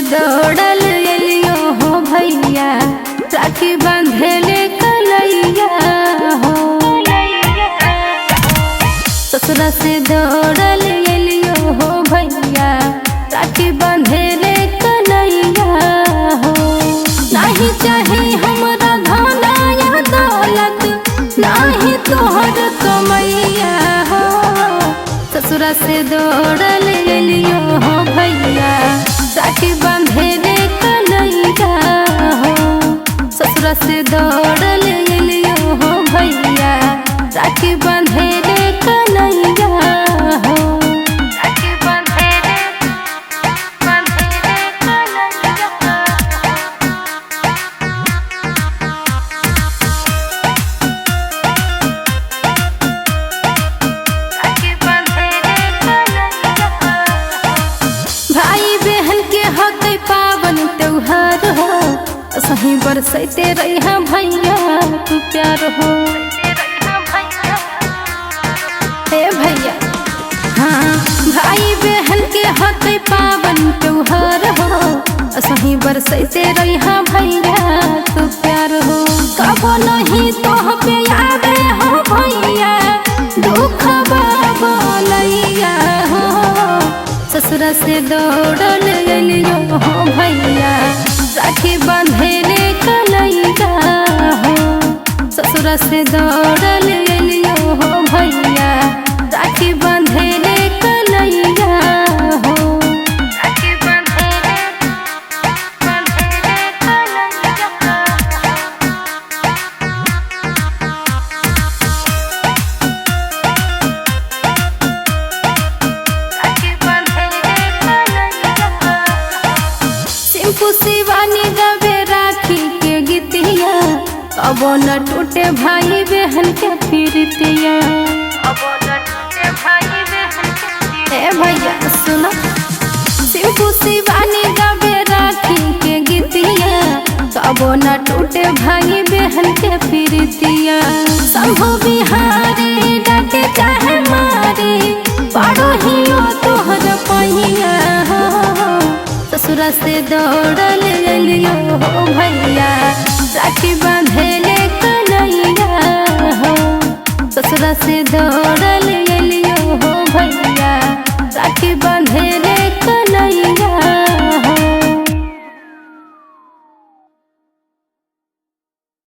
दौड़ल एलियो हो भैया, राखी बांधेले कलैया हो। ससुरा से दौड़ल एलियो हो भैया, राखी बांधेले कलैया हो। नहीं चाहे हमरा धन या दौलत, नहीं तोहर कमैया हो। ससुरा से दौड़ल एलियो हो भैया, राखी बांधेले कलैया हो। ससुरा से दौड़ल एलियो हो भैया, राखी बांधेले कलैया हो। राखी बांधेले कलैया हो। भाई बहन के होते पावन त्योहार हो, सही बरसते रहिया भैया तू प्यार हो। हे भैया हाँ, भाई बहन के होते पावन त्योहार हो, सही बरसते रहिया भैया तू प्यार हो। कबो नहीं तोह पे आवे हो भैया, दुख बोलैया हो। ससुरा से दौड़ल एलियो हो भैया, राखी बांधेले कलैया हो। ससुरा से दौड़ल एलियो हो भैया, राखी बांधेले कलैया हो। राखी बांधेले कलैया हो। सिंपू शिवानी गावे राखी के गीतिया, अबो न टूटे भाई बहन के प्रीतिया। अबो न टूटे भाई बहन के। ए भैया सुनो, सिंपू शिवानी गावे राखी के गीतिया, अबो न टूटे भाई बहन के प्रीतिया। संभो बिहारी डाके चाहे मारे, पाड़ो हियो तोहर पहिया हो। ससुरा से दौड़ल एलियो हो भैया, राखी बांधेले कलैया हो। ससुरा से दौड़ल एलियो हो भैया, राखी